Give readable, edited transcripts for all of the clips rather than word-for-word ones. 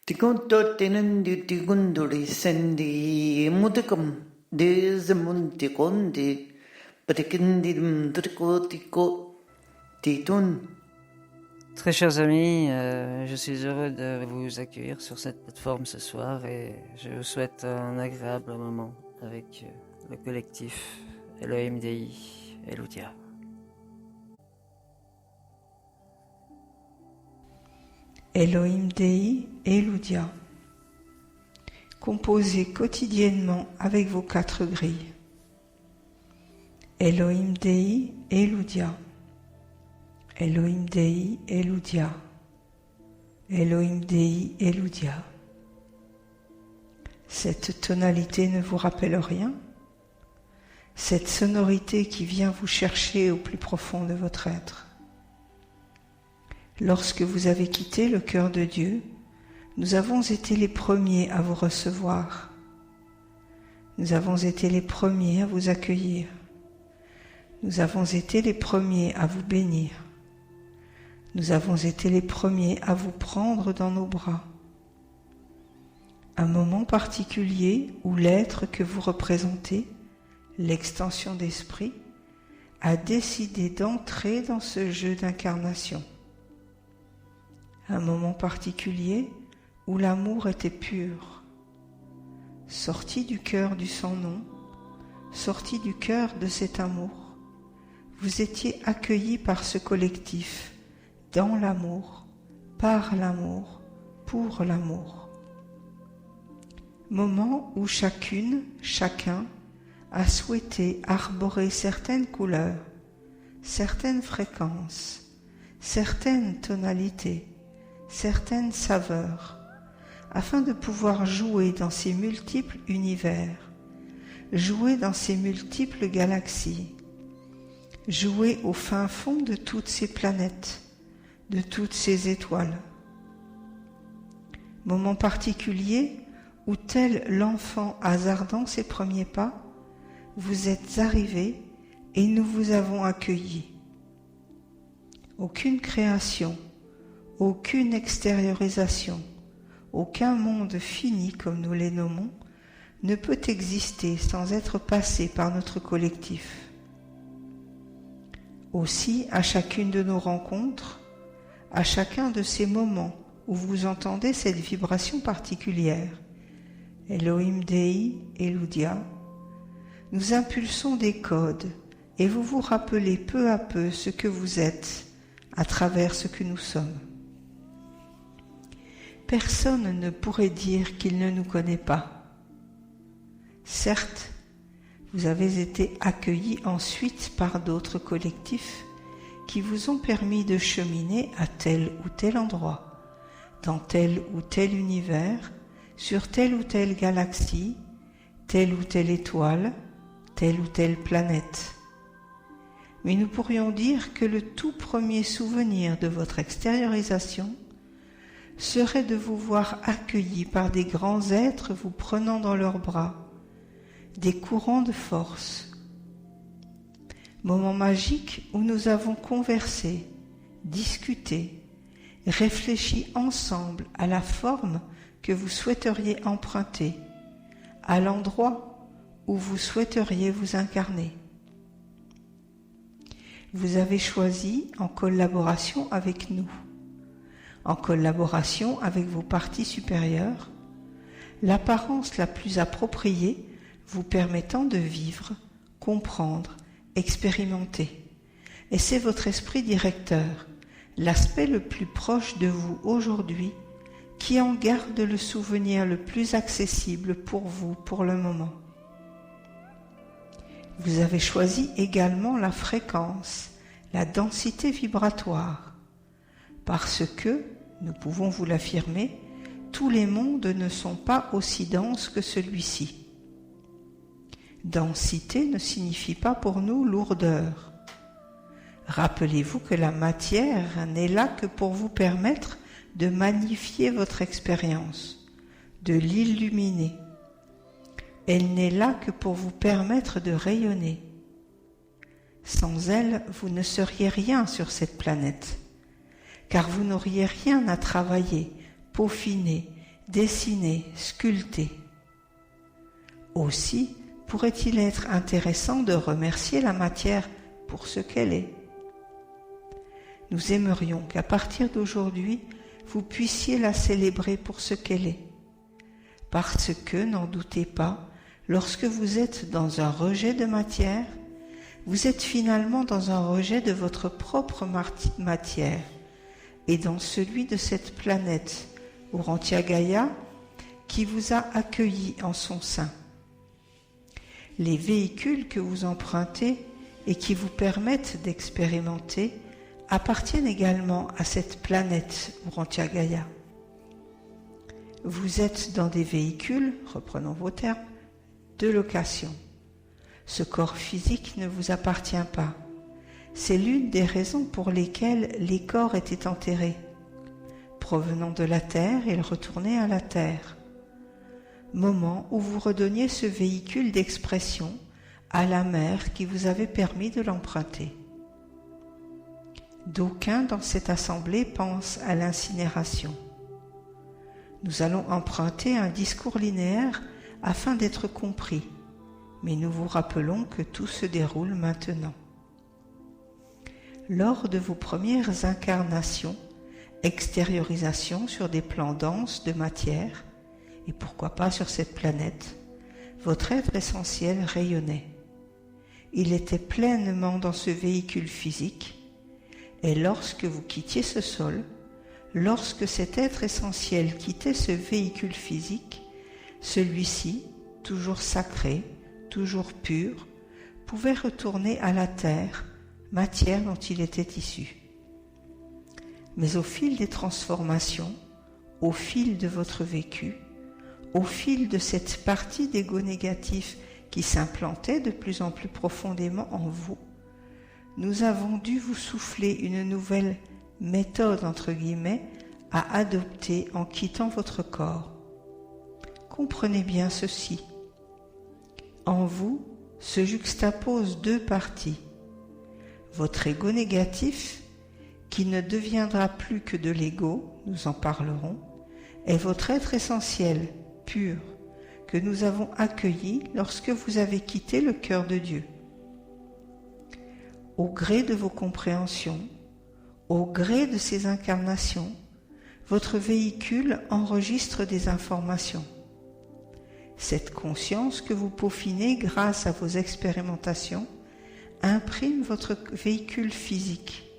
Tikuntottinen tikunduri sendi mudikam dezamundi kondi patikindim trikotiko titun. Très chers amis, je suis heureux de vous accueillir sur cette plateforme ce soir et je vous souhaite un agréable moment avec le collectif Elohim Dei Eludia. Elohim Dei Eludia. Composez quotidiennement avec vos 4 grilles. Elohim Dei Eludia. Elohim Dei Eludia. Elohim Dei Eludia. Cette tonalité ne vous rappelle rien? Cette sonorité qui vient vous chercher au plus profond de votre être? Lorsque vous avez quitté le cœur de Dieu, nous avons été les premiers à vous recevoir. Nous avons été les premiers à vous accueillir. Nous avons été les premiers à vous bénir. Nous avons été les premiers à vous prendre dans nos bras. Un moment particulier où l'être que vous représentez, l'extension d'esprit, a décidé d'entrer dans ce jeu d'incarnation. Un moment particulier où l'amour était pur, sorti du cœur du sans-nom, sorti du cœur de cet amour. Vous étiez accueillis par ce collectif, dans l'amour, par l'amour, pour l'amour. Moment où chacune, chacun a souhaité arborer certaines couleurs, certaines fréquences, certaines tonalités, certaines saveurs, afin de pouvoir jouer dans ces multiples univers, jouer dans ces multiples galaxies, jouer au fin fond de toutes ces planètes, de toutes ces étoiles. Moment particulier où, tel l'enfant hasardant ses premiers pas, vous êtes arrivés et nous vous avons accueillis. Aucune création, aucune extériorisation, aucun monde fini comme nous les nommons, ne peut exister sans être passé par notre collectif. Aussi, à chacune de nos rencontres, à chacun de ces moments où vous entendez cette vibration particulière, Elohim Dei Eludia, nous impulsons des codes et vous vous rappelez peu à peu ce que vous êtes à travers ce que nous sommes. Personne ne pourrait dire qu'il ne nous connaît pas. Certes, vous avez été accueillis ensuite par d'autres collectifs qui vous ont permis de cheminer à tel ou tel endroit, dans tel ou tel univers, sur telle ou telle galaxie, telle ou telle étoile, telle ou telle planète. Mais nous pourrions dire que le tout premier souvenir de votre extériorisation serait de vous voir accueillis par des grands êtres vous prenant dans leurs bras, des courants de force. Moment magique où nous avons conversé, discuté, réfléchi ensemble à la forme que vous souhaiteriez emprunter, à l'endroit où vous souhaiteriez vous incarner. Vous avez choisi en collaboration avec nous, en collaboration avec vos parties supérieures, l'apparence la plus appropriée vous permettant de vivre, comprendre, expérimenter. Et c'est votre esprit directeur, l'aspect le plus proche de vous aujourd'hui, qui en garde le souvenir le plus accessible pour vous pour le moment. Vous avez choisi également la fréquence, la densité vibratoire, parce que, nous pouvons vous l'affirmer, tous les mondes ne sont pas aussi denses que celui-ci. Densité ne signifie pas pour nous lourdeur. Rappelez-vous que la matière n'est là que pour vous permettre de magnifier votre expérience, de l'illuminer. Elle n'est là que pour vous permettre de rayonner. Sans elle, vous ne seriez rien sur cette planète, car vous n'auriez rien à travailler, peaufiner, dessiner, sculpter. Aussi, pourrait-il être intéressant de remercier la matière pour ce qu'elle est. Nous aimerions qu'à partir d'aujourd'hui, vous puissiez la célébrer pour ce qu'elle est. Parce que, n'en doutez pas, lorsque vous êtes dans un rejet de matière, vous êtes finalement dans un rejet de votre propre matière et dans celui de cette planète, Urantia Gaïa, qui vous a accueilli en son sein. Les véhicules que vous empruntez et qui vous permettent d'expérimenter appartiennent également à cette planète Urantia Gaïa. Vous êtes dans des véhicules, reprenons vos termes, de location. Ce corps physique ne vous appartient pas. C'est l'une des raisons pour lesquelles les corps étaient enterrés. Provenant de la terre, ils retournaient à la terre. Moment où vous redonniez ce véhicule d'expression à la mère qui vous avait permis de l'emprunter. D'aucuns dans cette assemblée pensent à l'incinération. Nous allons emprunter un discours linéaire afin d'être compris, mais nous vous rappelons que tout se déroule maintenant. Lors de vos premières incarnations, extériorisation sur des plans denses de matière, et pourquoi pas sur cette planète, votre être essentiel rayonnait. Il était pleinement dans ce véhicule physique, et lorsque vous quittiez ce sol, lorsque cet être essentiel quittait ce véhicule physique, celui-ci, toujours sacré, toujours pur, pouvait retourner à la terre, matière dont il était issu. Mais au fil des transformations, au fil de votre vécu, au fil de cette partie d'ego négatif qui s'implantait de plus en plus profondément en vous, nous avons dû vous souffler une nouvelle méthode, entre guillemets, à adopter en quittant votre corps. Comprenez bien ceci. En vous se juxtaposent deux parties. Votre ego négatif, qui ne deviendra plus que de l'ego, nous en parlerons, est votre être essentiel, pur, que nous avons accueilli lorsque vous avez quitté le cœur de Dieu. Au gré de vos compréhensions, au gré de ces incarnations, votre véhicule enregistre des informations. Cette conscience que vous peaufinez grâce à vos expérimentations imprime votre véhicule physique,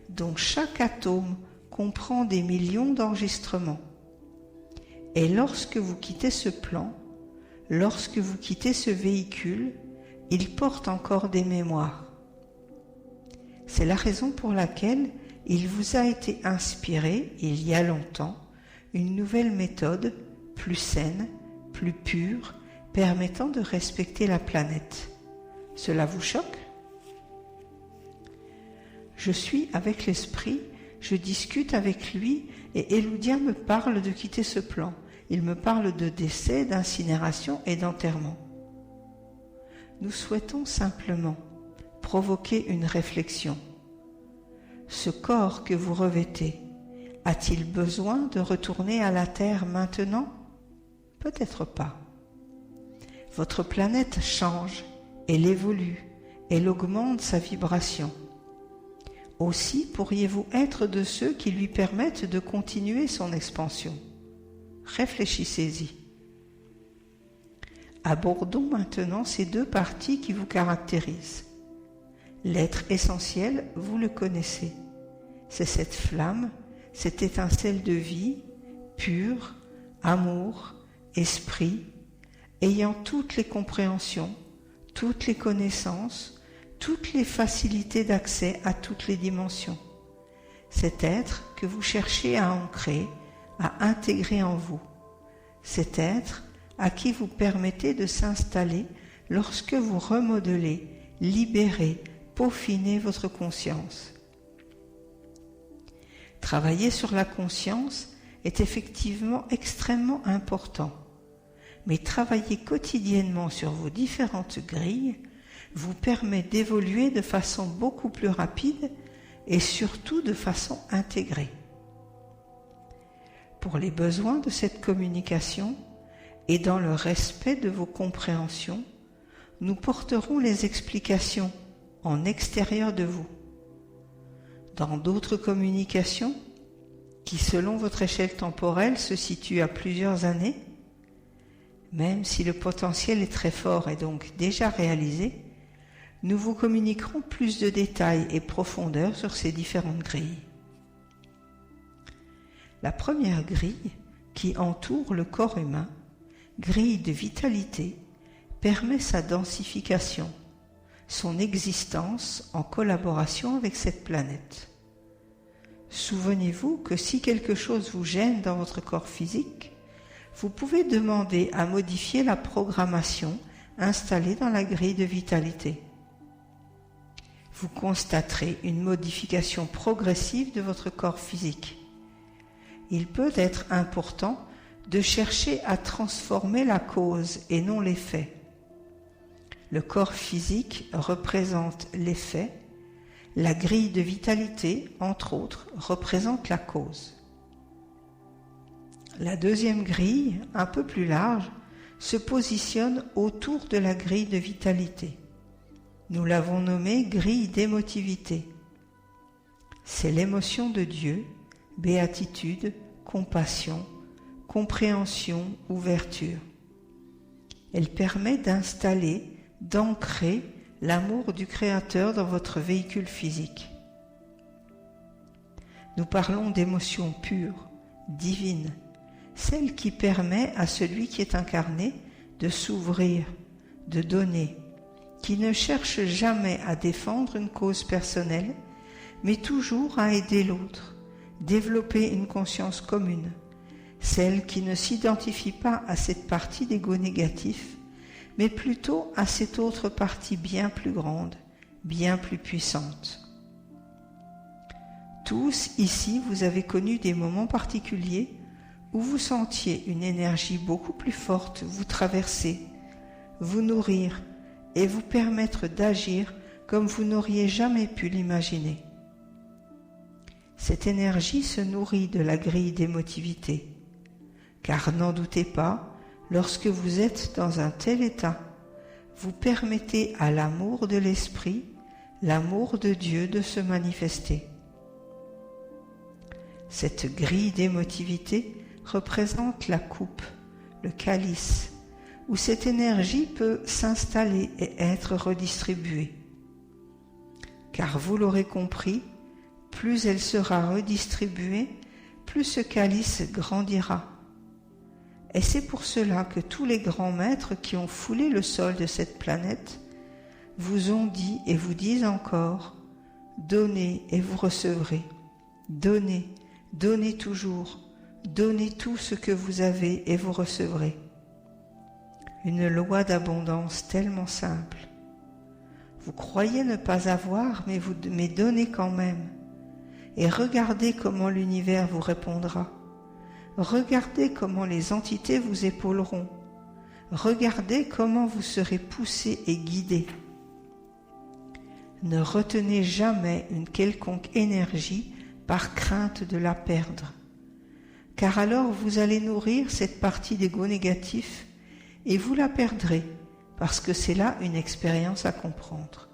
dont chaque atome comprend des millions d'enregistrements. Et lorsque vous quittez ce plan, lorsque vous quittez ce véhicule, il porte encore des mémoires. C'est la raison pour laquelle il vous a été inspiré, il y a longtemps, une nouvelle méthode, plus saine, plus pure, permettant de respecter la planète. Cela vous choque ? Je suis avec l'esprit, je discute avec lui et Eludia me parle de quitter ce plan. Il me parle de décès, d'incinération et d'enterrement. Nous souhaitons simplement provoquer une réflexion. Ce corps que vous revêtez, a-t-il besoin de retourner à la Terre maintenant ? Peut-être pas. Votre planète change, elle évolue, elle augmente sa vibration. Aussi pourriez-vous être de ceux qui lui permettent de continuer son expansion. Réfléchissez-y. Abordons maintenant ces deux parties qui vous caractérisent. L'être essentiel, vous le connaissez. C'est cette flamme, cette étincelle de vie, pure, amour, esprit, ayant toutes les compréhensions, toutes les connaissances, toutes les facilités d'accès à toutes les dimensions. Cet être que vous cherchez à ancrer, à intégrer en vous. Cet être à qui vous permettez de s'installer lorsque vous remodelez, libérez, peaufinez votre conscience. Travailler sur la conscience est effectivement extrêmement important, mais travailler quotidiennement sur vos différentes grilles vous permet d'évoluer de façon beaucoup plus rapide et surtout de façon intégrée. pour les besoins de cette communication et dans le respect de vos compréhensions, nous porterons les explications en extérieur de vous. Dans d'autres communications, qui selon votre échelle temporelle se situent à plusieurs années, même si le potentiel est très fort et donc déjà réalisé, nous vous communiquerons plus de détails et profondeur sur ces différentes grilles. La première grille, qui entoure le corps humain, grille de vitalité, permet sa densification, son existence en collaboration avec cette planète. Souvenez-vous que si quelque chose vous gêne dans votre corps physique, vous pouvez demander à modifier la programmation installée dans la grille de vitalité. Vous constaterez une modification progressive de votre corps physique. Il peut être important de chercher à transformer la cause et non l'effet. Le corps physique représente l'effet, la grille de vitalité, entre autres, représente la cause. La deuxième grille, un peu plus large, se positionne autour de la grille de vitalité. Nous l'avons nommée grille d'émotivité. C'est l'émotion de Dieu, béatitude, compassion, compréhension, ouverture. Elle permet d'installer, d'ancrer l'amour du Créateur dans votre véhicule physique. Nous parlons d'émotion pure, divine, celle qui permet à celui qui est incarné de s'ouvrir, de donner, qui ne cherche jamais à défendre une cause personnelle, mais toujours à aider l'autre, développer une conscience commune, celle qui ne s'identifie pas à cette partie d'ego négatif, mais plutôt à cette autre partie bien plus grande, bien plus puissante. Tous ici, vous avez connu des moments particuliers où vous sentiez une énergie beaucoup plus forte vous traverser, vous nourrir et vous permettre d'agir comme vous n'auriez jamais pu l'imaginer. Cette énergie se nourrit de la grille d'émotivité, car n'en doutez pas, lorsque vous êtes dans un tel état, vous permettez à l'amour de l'esprit, l'amour de Dieu de se manifester. Cette grille d'émotivité représente la coupe, le calice, où cette énergie peut s'installer et être redistribuée. Car vous l'aurez compris, plus elle sera redistribuée, plus ce calice grandira. Et c'est pour cela que tous les grands maîtres qui ont foulé le sol de cette planète vous ont dit et vous disent encore « Donnez et vous recevrez. Donnez, donnez toujours. Donnez tout ce que vous avez et vous recevrez. » Une loi d'abondance tellement simple. Vous croyez ne pas avoir, mais donnez quand même. Et regardez comment l'univers vous répondra. Regardez comment les entités vous épauleront. Regardez comment vous serez poussé et guidé. Ne retenez jamais une quelconque énergie par crainte de la perdre, car alors vous allez nourrir cette partie d'ego négatif et vous la perdrez, parce que c'est là une expérience à comprendre.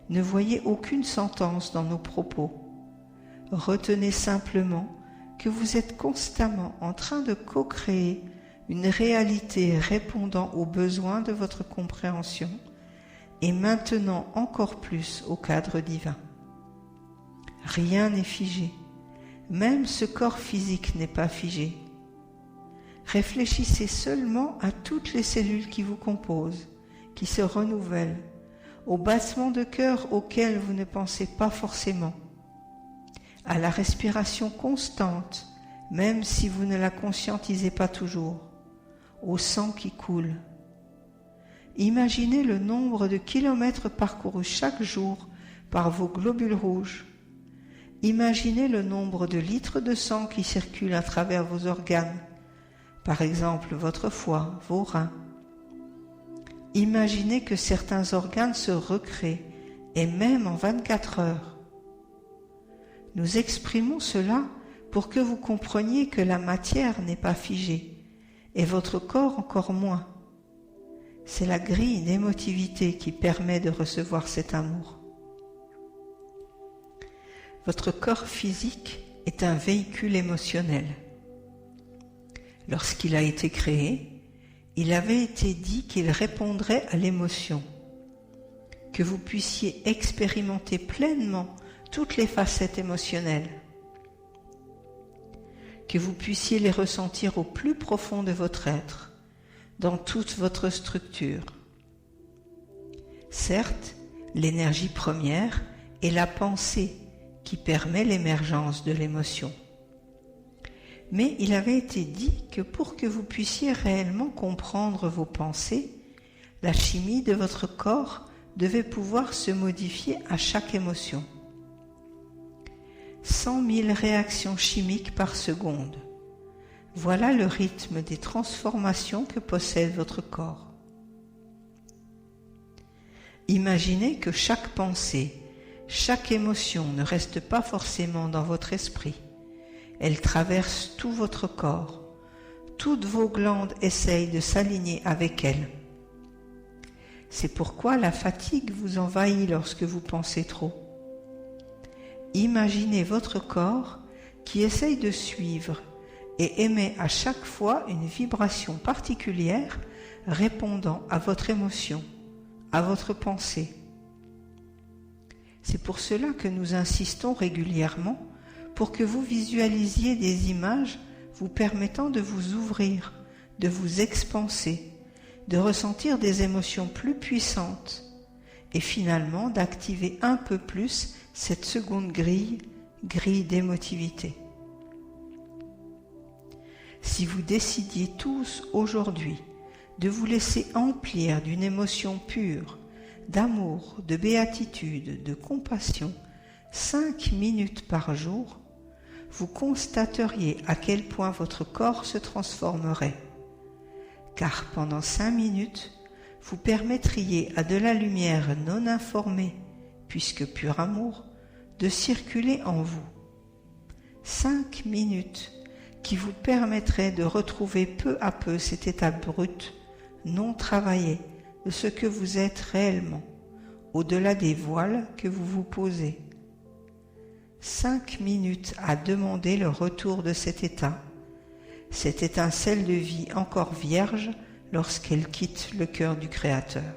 Ne voyez aucune sentence dans nos propos. Retenez simplement que vous êtes constamment en train de co-créer une réalité répondant aux besoins de votre compréhension et maintenant encore plus au cadre divin. Rien n'est figé, même ce corps physique n'est pas figé. Réfléchissez seulement à toutes les cellules qui vous composent, qui se renouvellent, aux battements de cœur auxquels vous ne pensez pas forcément, à la respiration constante, même si vous ne la conscientisez pas toujours, au sang qui coule. Imaginez le nombre de kilomètres parcourus chaque jour par vos globules rouges. Imaginez le nombre de litres de sang qui circulent à travers vos organes, par exemple votre foie, vos reins. Imaginez que certains organes se recréent, et même en 24 heures. Nous exprimons cela pour que vous compreniez que la matière n'est pas figée, et votre corps encore moins. C'est la grille d'émotivité qui permet de recevoir cet amour. Votre corps physique est un véhicule émotionnel. Lorsqu'il a été créé, il avait été dit qu'il répondrait à l'émotion, que vous puissiez expérimenter pleinement toutes les facettes émotionnelles, que vous puissiez les ressentir au plus profond de votre être, dans toute votre structure. Certes, l'énergie première est la pensée qui permet l'émergence de l'émotion. Mais il avait été dit que pour que vous puissiez réellement comprendre vos pensées, la chimie de votre corps devait pouvoir se modifier à chaque émotion. 100 000 réactions chimiques par seconde. Voilà le rythme des transformations que possède votre corps. Imaginez que chaque pensée, chaque émotion ne reste pas forcément dans votre esprit. Elle traverse tout votre corps. Toutes vos glandes essayent de s'aligner avec elle. C'est pourquoi la fatigue vous envahit lorsque vous pensez trop. Imaginez votre corps qui essaye de suivre et émet à chaque fois une vibration particulière répondant à votre émotion, à votre pensée. C'est pour cela que nous insistons régulièrement pour que vous visualisiez des images vous permettant de vous ouvrir, de vous expanser, de ressentir des émotions plus puissantes et finalement d'activer un peu plus cette seconde grille d'émotivité. Si vous décidiez tous aujourd'hui de vous laisser emplir d'une émotion pure, d'amour, de béatitude, de compassion, 5 minutes par jour, vous constateriez à quel point votre corps se transformerait. Car pendant 5 minutes, vous permettriez à de la lumière non informée, puisque pur amour, de circuler en vous. 5 minutes qui vous permettraient de retrouver peu à peu cet état brut, non travaillé, de ce que vous êtes réellement, au-delà des voiles que vous vous posez. 5 minutes à demander le retour de cet état, cette étincelle de vie encore vierge lorsqu'elle quitte le cœur du Créateur.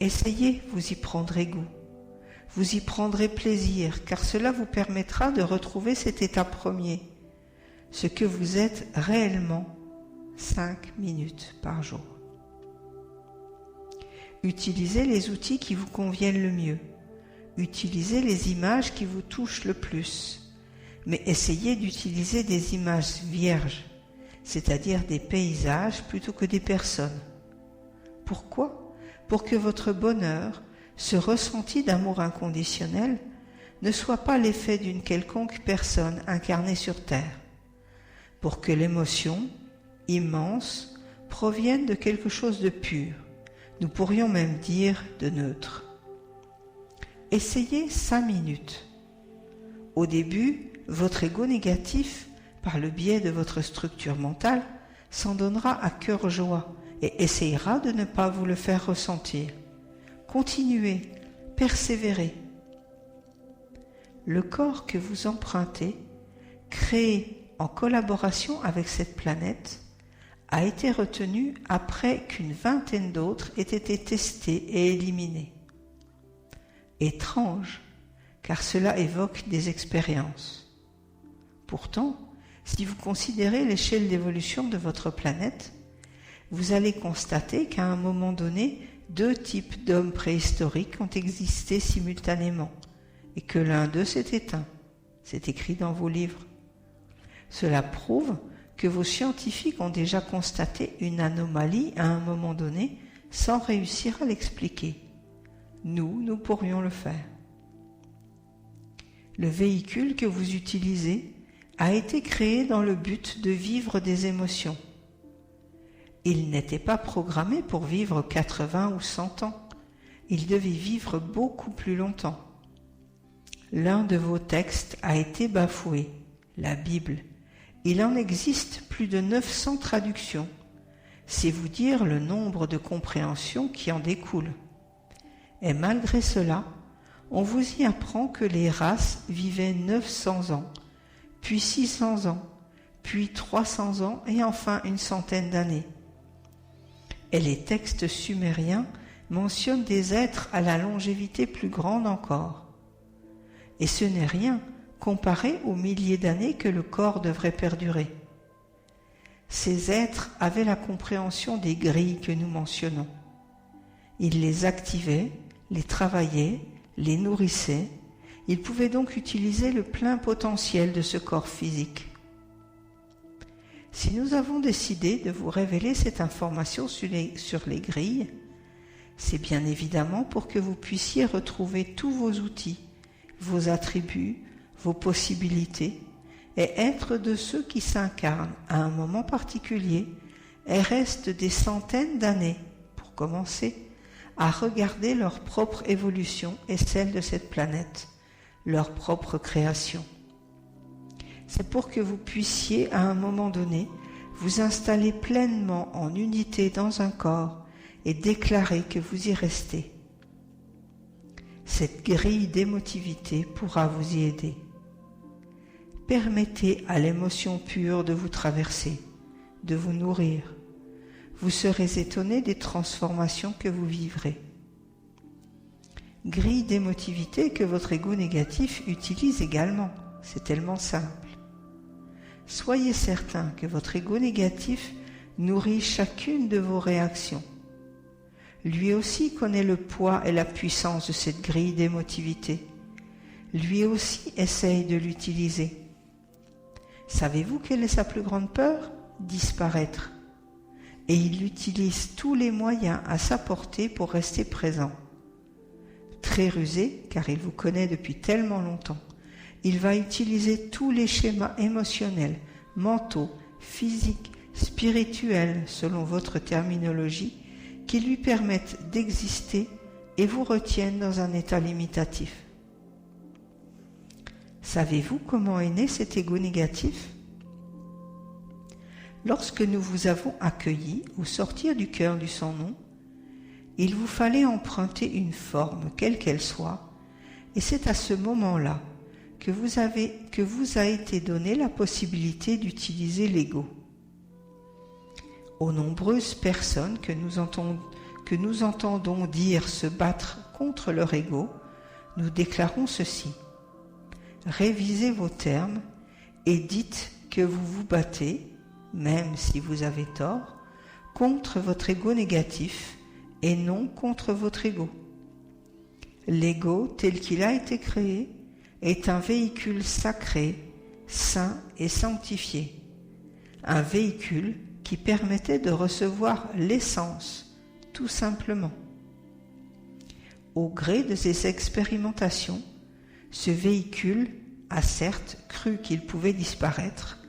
Essayez, vous y prendrez goût, vous y prendrez plaisir, car cela vous permettra de retrouver cet état premier, ce que vous êtes réellement 5 minutes par jour. Utilisez les outils qui vous conviennent le mieux. Utilisez les images qui vous touchent le plus. Mais essayez d'utiliser des images vierges, c'est-à-dire des paysages plutôt que des personnes. Pourquoi ? Pour que votre bonheur, ce ressenti d'amour inconditionnel, ne soit pas l'effet d'une quelconque personne incarnée sur terre. Pour que l'émotion, immense, provienne de quelque chose de pur. Nous pourrions même dire de neutre. Essayez 5 minutes. Au début, votre ego négatif, par le biais de votre structure mentale, s'en donnera à cœur joie et essayera de ne pas vous le faire ressentir. Continuez, persévérez. Le corps que vous empruntez, créé en collaboration avec cette planète, a été retenu après qu'une vingtaine d'autres aient été testés et éliminés. Étrange, car cela évoque des expériences. Pourtant, si vous considérez l'échelle d'évolution de votre planète, vous allez constater qu'à un moment donné, 2 types d'hommes préhistoriques ont existé simultanément et que l'un d'eux s'est éteint. C'est écrit dans vos livres. Cela prouve que vos scientifiques ont déjà constaté une anomalie à un moment donné sans réussir à l'expliquer. Nous pourrions le faire. Le véhicule que vous utilisez a été créé dans le but de vivre des émotions. Il n'était pas programmé pour vivre 80 ou 100 ans. Il devait vivre beaucoup plus longtemps. L'un de vos textes a été bafoué, la Bible. Il en existe plus de 900 traductions. C'est vous dire le nombre de compréhensions qui en découlent. Et malgré cela, on vous y apprend que les races vivaient 900 ans, puis 600 ans, puis 300 ans et enfin une centaine d'années. Et les textes sumériens mentionnent des êtres à la longévité plus grande encore. Et ce n'est rien comparé aux milliers d'années que le corps devrait perdurer. Ces êtres avaient la compréhension des grilles que nous mentionnons. Ils les activaient, les travaillaient, les nourrissaient. Ils pouvaient donc utiliser le plein potentiel de ce corps physique. Si nous avons décidé de vous révéler cette information sur les grilles, c'est bien évidemment pour que vous puissiez retrouver tous vos outils, vos attributs, vos possibilités, et être de ceux qui s'incarnent à un moment particulier et restent des centaines d'années, pour commencer, à regarder leur propre évolution et celle de cette planète, leur propre création. C'est pour que vous puissiez, à un moment donné, vous installer pleinement en unité dans un corps et déclarer que vous y restez. Cette grille d'émotivité pourra vous y aider. Permettez à l'émotion pure de vous traverser, de vous nourrir. Vous serez étonné des transformations que vous vivrez. Grille d'émotivité que votre ego négatif utilise également. C'est tellement simple. Soyez certain que votre ego négatif nourrit chacune de vos réactions. Lui aussi connaît le poids et la puissance de cette grille d'émotivité. Lui aussi essaye de l'utiliser. Savez-vous quelle est sa plus grande peur ? Disparaître. Et il utilise tous les moyens à sa portée pour rester présent. Très rusé, car il vous connaît depuis tellement longtemps, il va utiliser tous les schémas émotionnels, mentaux, physiques, spirituels, selon votre terminologie, qui lui permettent d'exister et vous retiennent dans un état limitatif. Savez-vous comment est né cet ego négatif ? Lorsque nous vous avons accueilli au sortir du cœur du sans-nom, il vous fallait emprunter une forme, quelle qu'elle soit, et c'est à ce moment-là que vous a été donné la possibilité d'utiliser l'ego. Aux nombreuses personnes que nous entendons dire se battre contre leur ego, nous déclarons ceci. Révisez vos termes et dites que vous vous battez, même si vous avez tort, contre votre ego négatif et non contre votre ego. L'ego, tel qu'il a été créé, est un véhicule sacré, saint et sanctifié. Un véhicule qui permettait de recevoir l'essence, tout simplement. Au gré de ces expérimentations, ce véhicule a certes cru qu'il pouvait disparaître,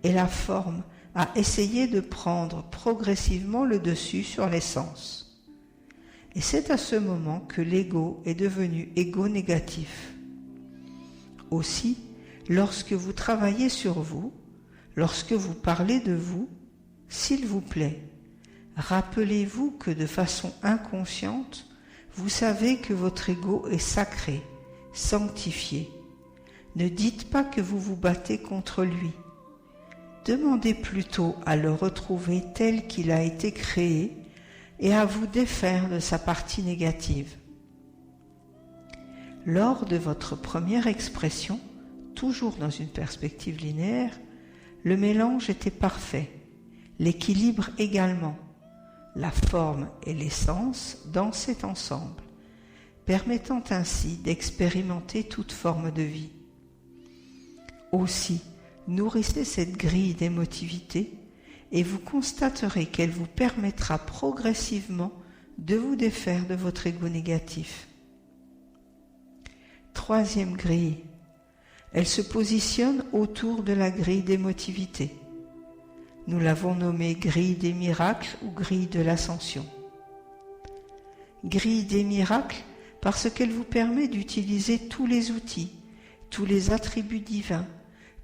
et la forme a essayé de prendre progressivement le dessus sur l'essence. Et c'est à ce moment que l'ego est devenu ego négatif. Aussi, lorsque vous travaillez sur vous, lorsque vous parlez de vous, s'il vous plaît, rappelez-vous que de façon inconsciente, vous savez que votre ego est sacré, sanctifié. Ne dites pas que vous vous battez contre lui. Demandez plutôt à le retrouver tel qu'il a été créé et à vous défaire de sa partie négative. Lors de votre première expression, toujours dans une perspective linéaire, le mélange était parfait, l'équilibre également. La forme et l'essence dansaient ensemble, permettant ainsi d'expérimenter toute forme de vie. Aussi, nourrissez cette grille d'émotivité et vous constaterez qu'elle vous permettra progressivement de vous défaire de votre ego négatif. Troisième grille, elle se positionne autour de la grille d'émotivité. Nous l'avons nommée grille des miracles ou grille de l'ascension. Grille des miracles parce qu'elle vous permet d'utiliser tous les outils, tous les attributs divins,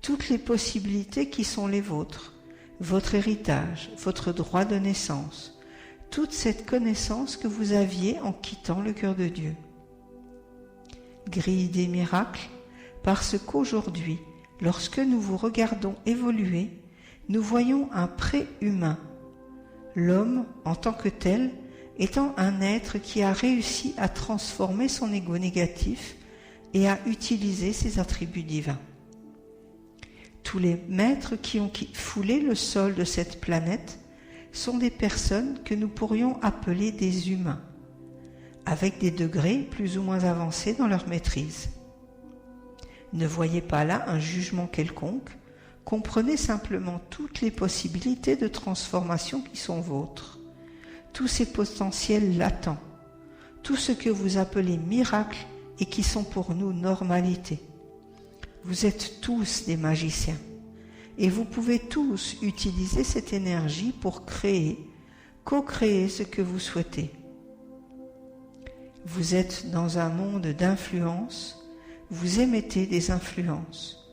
toutes les possibilités qui sont les vôtres, votre héritage, votre droit de naissance, toute cette connaissance que vous aviez en quittant le cœur de Dieu. Grille des miracles, parce qu'aujourd'hui, lorsque nous vous regardons évoluer, nous voyons un pré-humain, l'homme en tant que tel étant un être qui a réussi à transformer son ego négatif et à utiliser ses attributs divins. Tous les maîtres qui ont foulé le sol de cette planète sont des personnes que nous pourrions appeler des humains, avec des degrés plus ou moins avancés dans leur maîtrise. Ne voyez pas là un jugement quelconque, comprenez simplement toutes les possibilités de transformation qui sont vôtres, tous ces potentiels latents, tout ce que vous appelez miracles et qui sont pour nous normalités. Vous êtes tous des magiciens et vous pouvez tous utiliser cette énergie pour créer, co-créer ce que vous souhaitez. Vous êtes dans un monde d'influence, vous émettez des influences.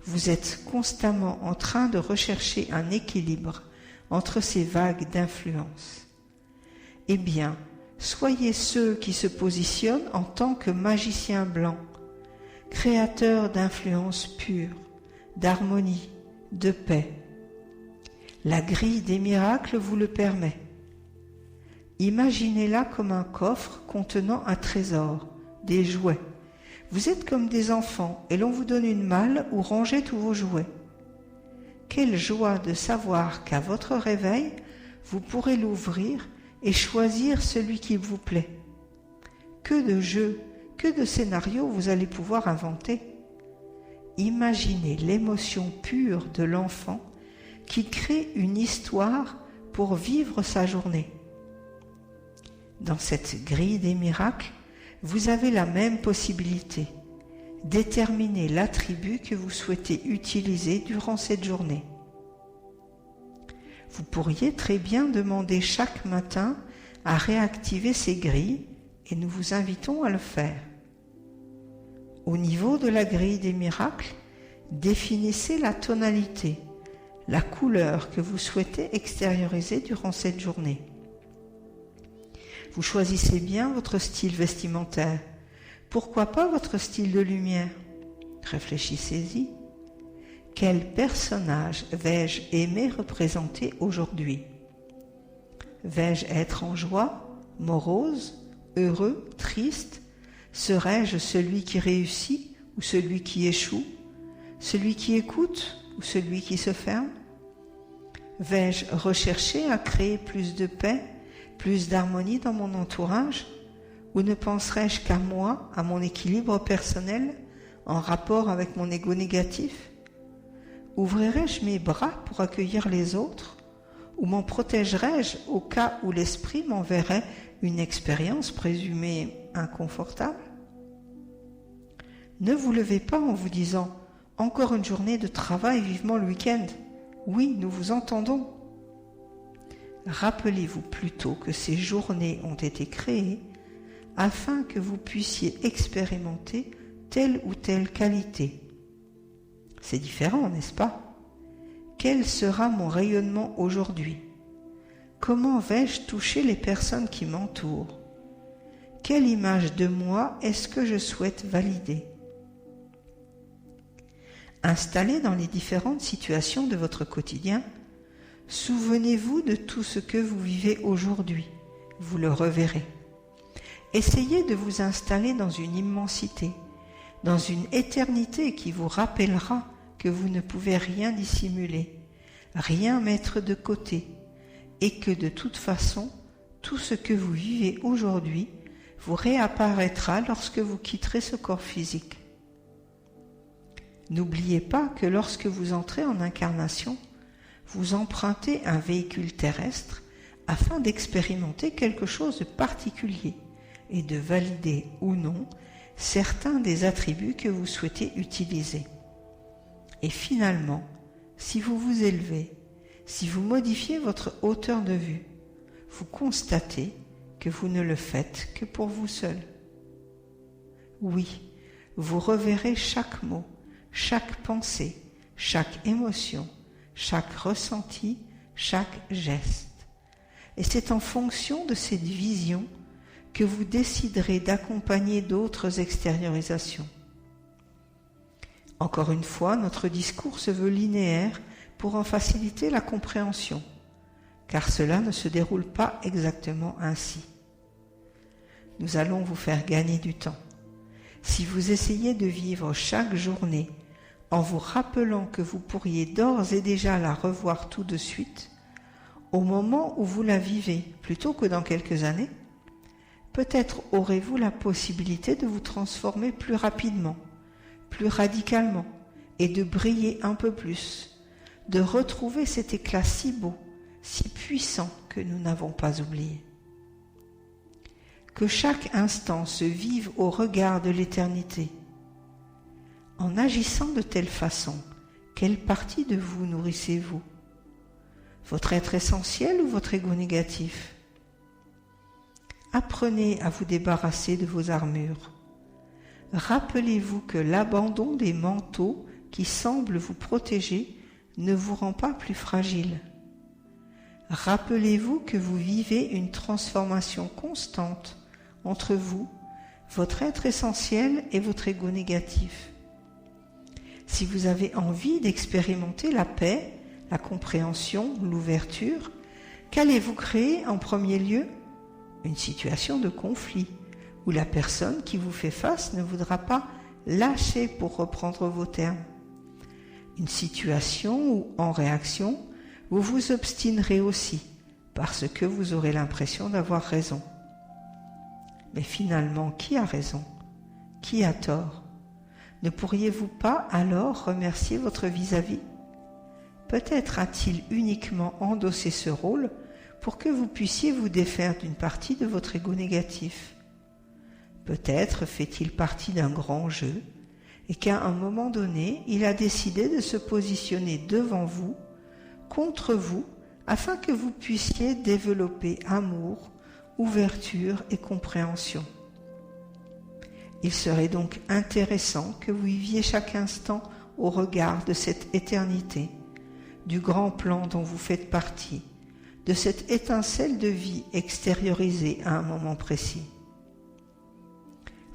Vous êtes constamment en train de rechercher un équilibre entre ces vagues d'influence. Eh bien, soyez ceux qui se positionnent en tant que magiciens blancs, créateurs d'influence pure, d'harmonie, de paix. La grille des miracles vous le permet. Imaginez-la comme un coffre contenant un trésor, des jouets. Vous êtes comme des enfants et l'on vous donne une malle où ranger tous vos jouets. Quelle joie de savoir qu'à votre réveil, vous pourrez l'ouvrir et choisir celui qui vous plaît. Que de jeux, que de scénarios vous allez pouvoir inventer. Imaginez l'émotion pure de l'enfant qui crée une histoire pour vivre sa journée. Dans cette grille des miracles, vous avez la même possibilité. Déterminez l'attribut que vous souhaitez utiliser durant cette journée. Vous pourriez très bien demander chaque matin à réactiver ces grilles et nous vous invitons à le faire. Au niveau de la grille des miracles, définissez la tonalité, la couleur que vous souhaitez extérioriser durant cette journée. Vous choisissez bien votre style vestimentaire. Pourquoi pas votre style de lumière? Réfléchissez-y. Quel personnage vais-je aimer représenter aujourd'hui? Vais-je être en joie, morose, heureux, triste? Serais-je celui qui réussit ou celui qui échoue? Celui qui écoute ou celui qui se ferme? Vais-je rechercher à créer plus de paix, plus d'harmonie dans mon entourage? Ou ne penserai-je qu'à moi, à mon équilibre personnel, en rapport avec mon ego négatif? Ouvrirai-je mes bras pour accueillir les autres? Ou m'en protégerai-je au cas où l'esprit m'enverrait une expérience présumée inconfortable? Ne vous levez pas en vous disant « Encore une journée de travail, vivement le week-end ». Oui, nous vous entendons. Rappelez-vous plutôt que ces journées ont été créées afin que vous puissiez expérimenter telle ou telle qualité. C'est différent, n'est-ce pas? Quel sera mon rayonnement aujourd'hui? Comment vais-je toucher les personnes qui m'entourent? Quelle image de moi est-ce que je souhaite valider? Installé dans les différentes situations de votre quotidien, souvenez-vous de tout ce que vous vivez aujourd'hui. Vous le reverrez. Essayez de vous installer dans une immensité, dans une éternité qui vous rappellera que vous ne pouvez rien dissimuler, rien mettre de côté, et que de toute façon, tout ce que vous vivez aujourd'hui vous réapparaîtra lorsque vous quitterez ce corps physique. N'oubliez pas que lorsque vous entrez en incarnation, vous empruntez un véhicule terrestre afin d'expérimenter quelque chose de particulier et de valider ou non certains des attributs que vous souhaitez utiliser. Et finalement, si vous vous élevez, si vous modifiez votre hauteur de vue, vous constatez que vous ne le faites que pour vous seul. Oui, vous reverrez chaque mot, chaque pensée, chaque émotion, chaque ressenti, chaque geste. Et c'est en fonction de cette vision que vous déciderez d'accompagner d'autres extériorisations. Encore une fois, notre discours se veut linéaire pour en faciliter la compréhension, car cela ne se déroule pas exactement ainsi. Nous allons vous faire gagner du temps. Si vous essayez de vivre chaque journée en vous rappelant que vous pourriez d'ores et déjà la revoir tout de suite, au moment où vous la vivez, plutôt que dans quelques années, peut-être aurez-vous la possibilité de vous transformer plus rapidement, plus radicalement, et de briller un peu plus, de retrouver cet éclat si beau, si puissant que nous n'avons pas oublié. Que chaque instant se vive au regard de l'éternité. En agissant de telle façon, quelle partie de vous nourrissez-vous? Votre être essentiel ou votre ego négatif? Apprenez à vous débarrasser de vos armures. Rappelez-vous que l'abandon des manteaux qui semblent vous protéger ne vous rend pas plus fragile. Rappelez-vous que vous vivez une transformation constante entre vous, votre être essentiel et votre ego négatif. Si vous avez envie d'expérimenter la paix, la compréhension, l'ouverture, qu'allez-vous créer en premier lieu? Une situation de conflit, où la personne qui vous fait face ne voudra pas lâcher, pour reprendre vos termes. Une situation où, en réaction, vous vous obstinerez aussi, parce que vous aurez l'impression d'avoir raison. Mais finalement, qui a raison? Qui a tort? Ne pourriez-vous pas alors remercier votre vis-à-vis? Peut-être a-t-il uniquement endossé ce rôle pour que vous puissiez vous défaire d'une partie de votre ego négatif. Peut-être fait-il partie d'un grand jeu et qu'à un moment donné, il a décidé de se positionner devant vous, contre vous, afin que vous puissiez développer amour, ouverture et compréhension. Il serait donc intéressant que vous viviez chaque instant au regard de cette éternité, du grand plan dont vous faites partie, de cette étincelle de vie extériorisée à un moment précis.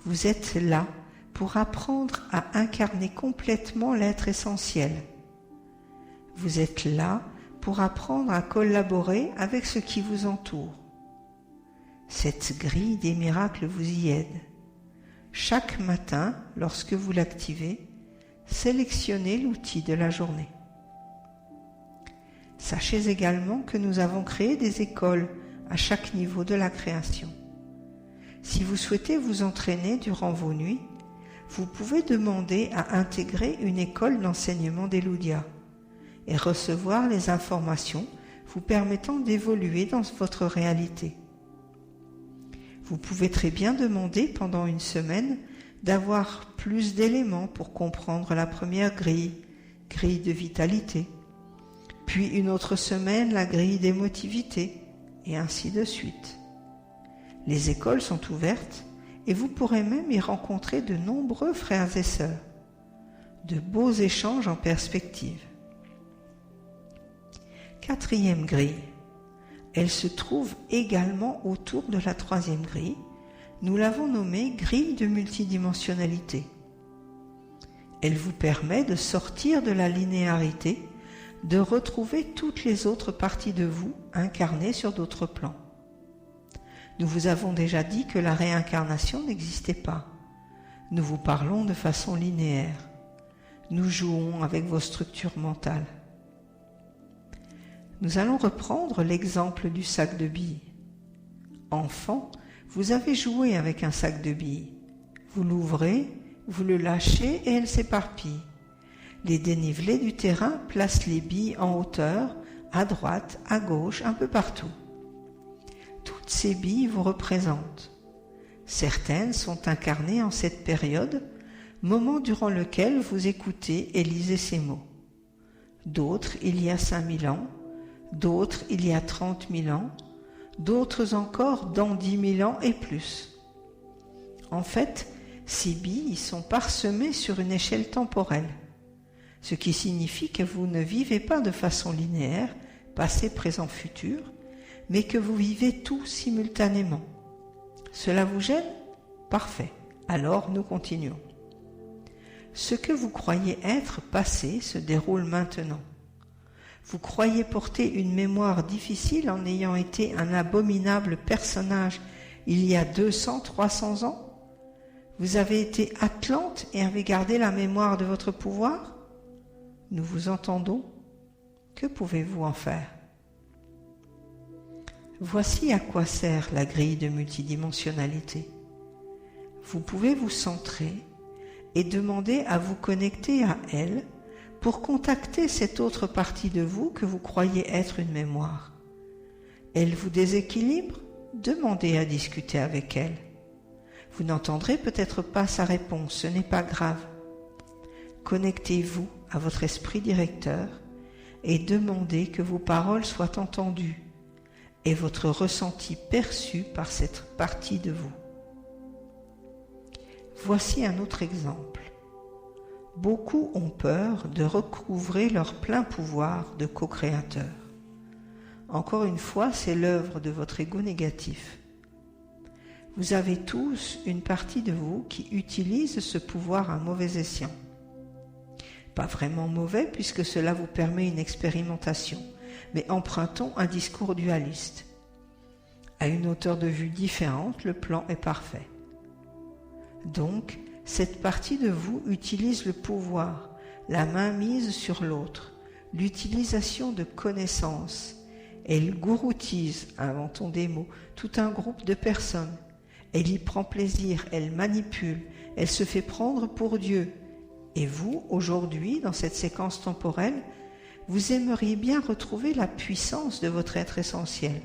Vous êtes là pour apprendre à incarner complètement l'être essentiel. Vous êtes là pour apprendre à collaborer avec ce qui vous entoure. Cette grille des miracles vous y aide. Chaque matin, lorsque vous l'activez, sélectionnez l'outil de la journée. Sachez également que nous avons créé des écoles à chaque niveau de la création. Si vous souhaitez vous entraîner durant vos nuits, vous pouvez demander à intégrer une école d'enseignement d'Eludia et recevoir les informations vous permettant d'évoluer dans votre réalité. Vous pouvez très bien demander pendant une semaine d'avoir plus d'éléments pour comprendre la première grille de vitalité, puis une autre semaine la grille d'émotivité, et ainsi de suite. Les écoles sont ouvertes et vous pourrez même y rencontrer de nombreux frères et sœurs, de beaux échanges en perspective. 4e grille. Elle se trouve également autour de la 3e grille. Nous l'avons nommée grille de multidimensionnalité. Elle vous permet de sortir de la linéarité, de retrouver toutes les autres parties de vous incarnées sur d'autres plans. Nous vous avons déjà dit que la réincarnation n'existait pas. Nous vous parlons de façon linéaire. Nous jouons avec vos structures mentales. Nous allons reprendre l'exemple du sac de billes. Enfant, vous avez joué avec un sac de billes. Vous l'ouvrez, vous le lâchez et elle s'éparpille. Les dénivelés du terrain placent les billes en hauteur, à droite, à gauche, un peu partout. Toutes ces billes vous représentent. Certaines sont incarnées en cette période, moment durant lequel vous écoutez et lisez ces mots. D'autres il y a 5000 ans, d'autres il y a 30 000 ans, d'autres encore dans 10 000 ans et plus. En fait, Ces billes sont parsemées sur une échelle temporelle, ce qui signifie que vous ne vivez pas de façon linéaire, passé, présent, futur, mais que vous vivez tout simultanément. Cela vous gêne ? Parfait. Alors nous continuons. Ce que vous croyez être passé se déroule maintenant. Vous croyez porter une mémoire difficile en ayant été un abominable personnage il y a 200, 300 ans ? Vous avez été Atlante et avez gardé la mémoire de votre pouvoir ? Nous vous entendons. Que pouvez-vous en faire ? Voici à quoi sert la grille de multidimensionnalité. Vous pouvez vous centrer et demander à vous connecter à elle pour contacter cette autre partie de vous que vous croyez être une mémoire. Elle vous déséquilibre ? Demandez à discuter avec elle. Vous n'entendrez peut-être pas sa réponse, ce n'est pas grave. Connectez-vous à votre esprit directeur et demandez que vos paroles soient entendues et votre ressenti perçu par cette partie de vous. Voici un autre exemple. Beaucoup ont peur de recouvrer leur plein pouvoir de co-créateur. Encore une fois, c'est l'œuvre de votre ego négatif. Vous avez tous une partie de vous qui utilise ce pouvoir à mauvais escient. Pas vraiment mauvais puisque cela vous permet une expérimentation, mais empruntons un discours dualiste. À une hauteur de vue différente, le plan est parfait. Donc, cette partie de vous utilise le pouvoir, la mainmise sur l'autre, l'utilisation de connaissances. Elle gouroutise, inventons des mots, tout un groupe de personnes. Elle y prend plaisir, elle manipule, elle se fait prendre pour Dieu. Et vous, aujourd'hui, dans cette séquence temporelle, vous aimeriez bien retrouver la puissance de votre être essentiel.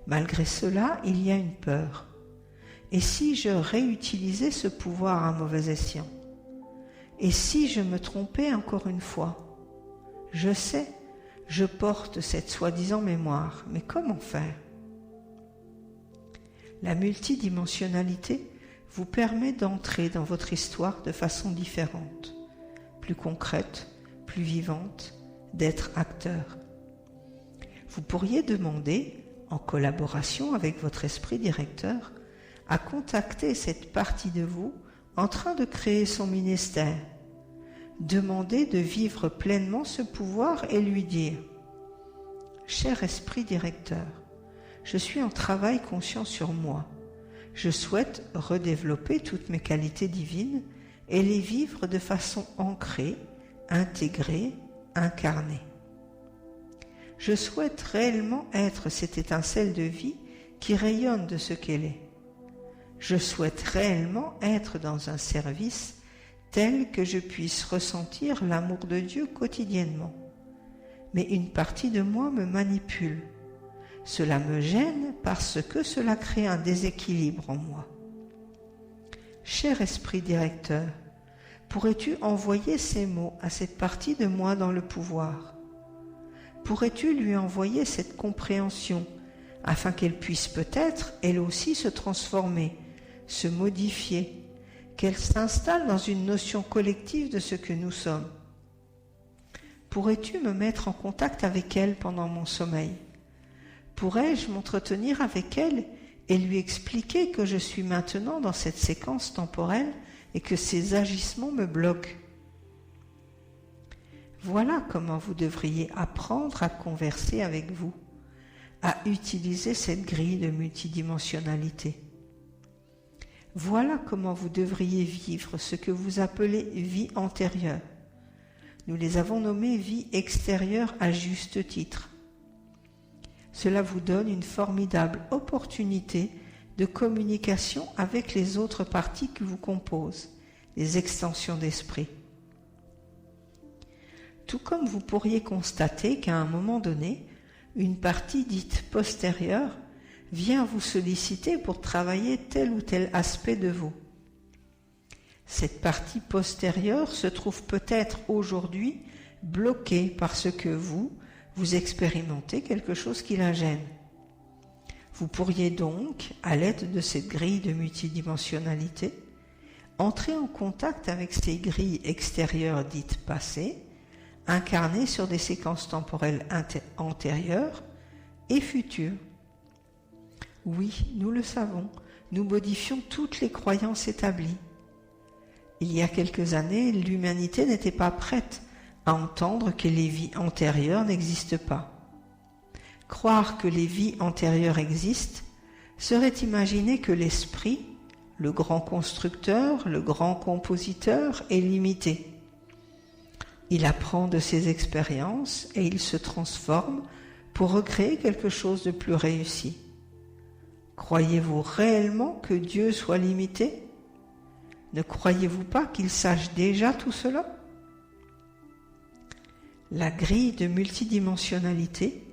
Malgré cela, il y a une peur. Et si je réutilisais ce pouvoir à mauvais escient ? Et si je me trompais encore une fois ? Je sais, je porte cette soi-disant mémoire, mais comment faire ? La multidimensionnalité vous permet d'entrer dans votre histoire de façon différente, plus concrète, plus vivante, d'être acteur. Vous pourriez demander, en collaboration avec votre esprit directeur, à contacter cette partie de vous en train de créer son ministère. Demandez de vivre pleinement ce pouvoir et lui dire « Cher esprit directeur, je suis en travail conscient sur moi. Je souhaite redévelopper toutes mes qualités divines et les vivre de façon ancrée, intégrée, incarnée. Je souhaite réellement être cette étincelle de vie qui rayonne de ce qu'elle est. Je souhaite réellement être dans un service tel que je puisse ressentir l'amour de Dieu quotidiennement. Mais une partie de moi me manipule. Cela me gêne parce que cela crée un déséquilibre en moi. Cher esprit directeur, pourrais-tu envoyer ces mots à cette partie de moi dans le pouvoir ? Pourrais-tu lui envoyer cette compréhension afin qu'elle puisse peut-être, elle aussi, se transformer, se modifier, qu'elle s'installe dans une notion collective de ce que nous sommes ? Pourrais-tu me mettre en contact avec elle pendant mon sommeil ? Pourrais-je m'entretenir avec elle et lui expliquer que je suis maintenant dans cette séquence temporelle et que ses agissements me bloquent ? Voilà comment vous devriez apprendre à converser avec vous, à utiliser cette grille de multidimensionnalité. Voilà comment vous devriez vivre ce que vous appelez vie antérieure. Nous les avons nommées vie extérieure à juste titre. Cela vous donne une formidable opportunité de communication avec les autres parties qui vous composent, les extensions d'esprit. Tout comme vous pourriez constater qu'à un moment donné, une partie dite postérieure vient vous solliciter pour travailler tel ou tel aspect de vous. Cette partie postérieure se trouve peut-être aujourd'hui bloquée parce que vous expérimentez quelque chose qui la gêne. Vous pourriez donc, à l'aide de cette grille de multidimensionnalité, Entrez en contact avec ces grilles extérieures dites passées, incarnées sur des séquences temporelles antérieures et futures. Oui, nous le savons, nous modifions toutes les croyances établies. Il y a quelques années, l'humanité n'était pas prête à entendre que les vies antérieures n'existent pas. Croire que les vies antérieures existent serait imaginer que l'esprit, le grand constructeur, le grand compositeur, est limité. Il apprend de ses expériences et il se transforme pour recréer quelque chose de plus réussi. Croyez-vous réellement que Dieu soit limité ? Ne croyez-vous pas qu'il sache déjà tout cela ? La grille de multidimensionnalité,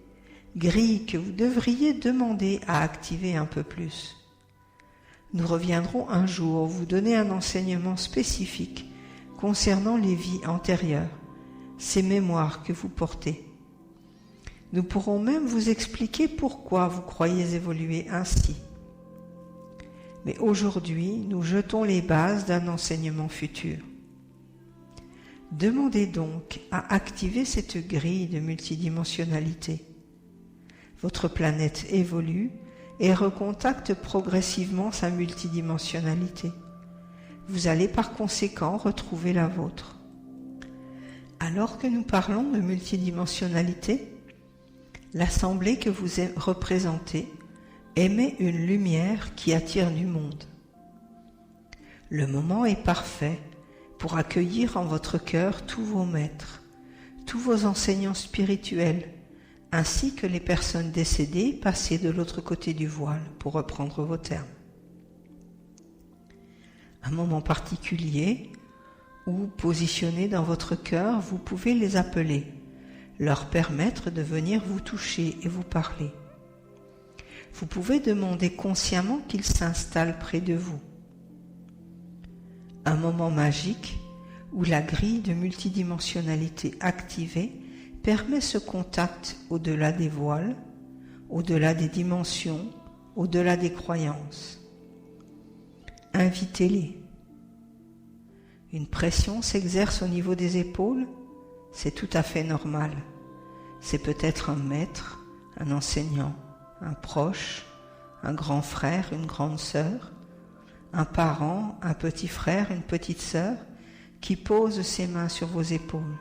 grille que vous devriez demander à activer un peu plus. Nous reviendrons un jour vous donner un enseignement spécifique concernant les vies antérieures, ces mémoires que vous portez. Nous pourrons même vous expliquer pourquoi vous croyez évoluer ainsi. Mais aujourd'hui, nous jetons les bases d'un enseignement futur. Demandez donc à activer cette grille de multidimensionnalité. Votre planète évolue et recontacte progressivement sa multidimensionnalité. Vous allez par conséquent retrouver la vôtre. Alors que nous parlons de multidimensionnalité, l'assemblée que vous représentez émet une lumière qui attire du monde. Le moment est parfait pour accueillir en votre cœur tous vos maîtres, tous vos enseignants spirituels, ainsi que les personnes décédées passées de l'autre côté du voile, pour reprendre vos termes. Un moment particulier où, positionné dans votre cœur, vous pouvez les appeler, leur permettre de venir vous toucher et vous parler. Vous pouvez demander consciemment qu'ils s'installent près de vous. Un moment magique où la grille de multidimensionnalité activée permet ce contact au-delà des voiles, au-delà des dimensions, au-delà des croyances. Invitez-les. Une pression s'exerce au niveau des épaules, c'est tout à fait normal. C'est peut-être un maître, un enseignant, un proche, un grand frère, une grande sœur, un parent, un petit frère, une petite sœur, qui pose ses mains sur vos épaules.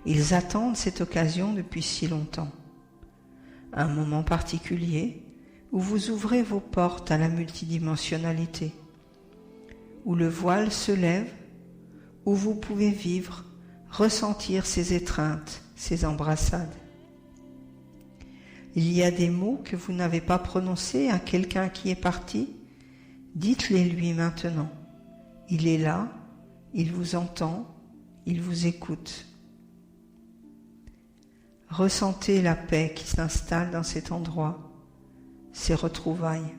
Ils attendent cette occasion depuis si longtemps. Un moment particulier où vous ouvrez vos portes à la multidimensionnalité, où le voile se lève, où vous pouvez vivre, ressentir ces étreintes, ces embrassades. Il y a des mots que vous n'avez pas prononcés à quelqu'un qui est parti, dites-les lui maintenant. Il est là, il vous entend, il vous écoute. Ressentez la paix qui s'installe dans cet endroit, ces retrouvailles.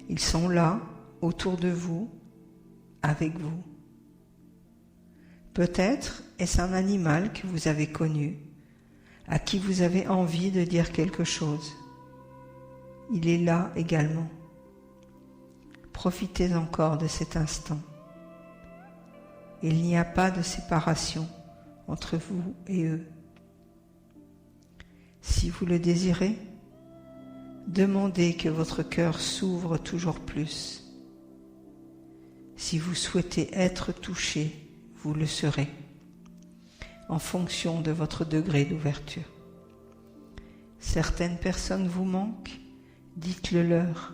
Ils sont là, autour de vous, avec vous. Peut-être est-ce un animal que vous avez connu, à qui vous avez envie de dire quelque chose. Il est là également. Profitez encore de cet instant. Il n'y a pas de séparation entre vous et eux. Si vous le désirez, demandez que votre cœur s'ouvre toujours plus. Si vous souhaitez être touché, vous le serez, en fonction de votre degré d'ouverture. Certaines personnes vous manquent, dites-le leur.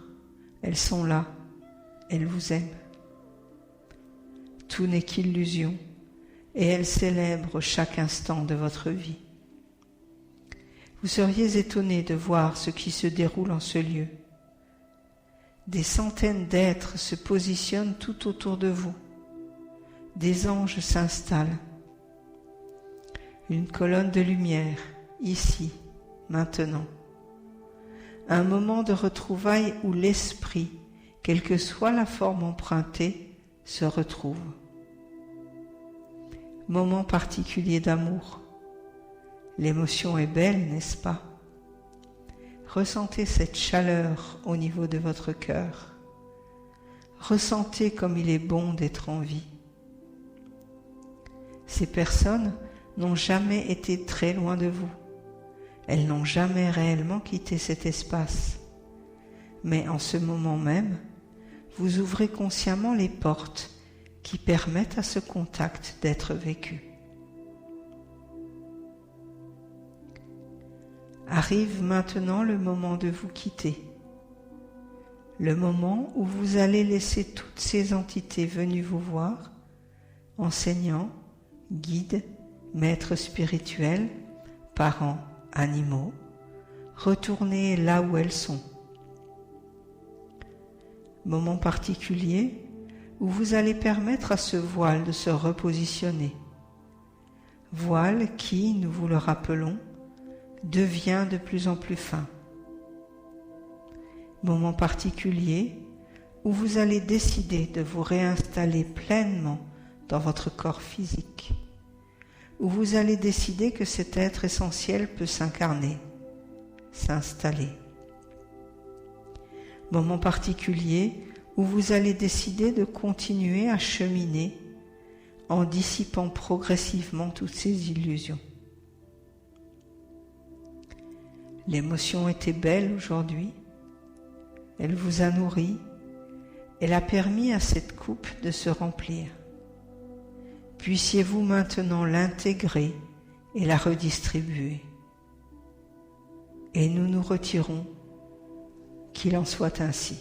Elles sont là, elles vous aiment. Tout n'est qu'illusion, et elles célèbrent chaque instant de votre vie. Vous seriez étonné de voir ce qui se déroule en ce lieu. Des centaines d'êtres se positionnent tout autour de vous. Des anges s'installent. Une colonne de lumière, ici, maintenant. Un moment de retrouvailles où l'esprit, quelle que soit la forme empruntée, se retrouve. Moment particulier d'amour. L'émotion est belle, n'est-ce pas? Ressentez cette chaleur au niveau de votre cœur. Ressentez comme il est bon d'être en vie. Ces personnes n'ont jamais été très loin de vous. Elles n'ont jamais réellement quitté cet espace. Mais en ce moment même, vous ouvrez consciemment les portes qui permettent à ce contact d'être vécu. Arrive maintenant le moment de vous quitter. Le moment où vous allez laisser toutes ces entités venues vous voir, enseignants, guides, maîtres spirituels, parents, animaux, retourner là où elles sont. Moment particulier où vous allez permettre à ce voile de se repositionner. Voile qui, nous vous le rappelons, devient de plus en plus fin. Moment particulier où vous allez décider de vous réinstaller pleinement dans votre corps physique, où vous allez décider que cet être essentiel peut s'incarner, s'installer. Moment particulier où vous allez décider de continuer à cheminer en dissipant progressivement toutes ces illusions. L'émotion était belle aujourd'hui, elle vous a nourri, elle a permis à cette coupe de se remplir. Puissiez-vous maintenant l'intégrer et la redistribuer. Et nous nous retirons, qu'il en soit ainsi.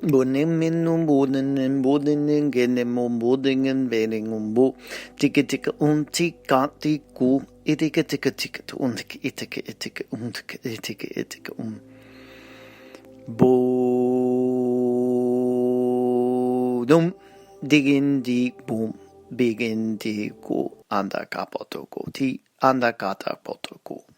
Bodingen, Bodingen, Bodingen, Genemum, Bodingen, Bedingum, Bo, Ticke, Ticke, und Tika, Tiku, Iticke, Ticke, Ticke, und Iticke, Iticke, und Iticke, Iticke, Bodum, Digin, di, Boom, Begin, di, Go, Anda, Kapotoko, Ti, Anda, Kata, Potoko.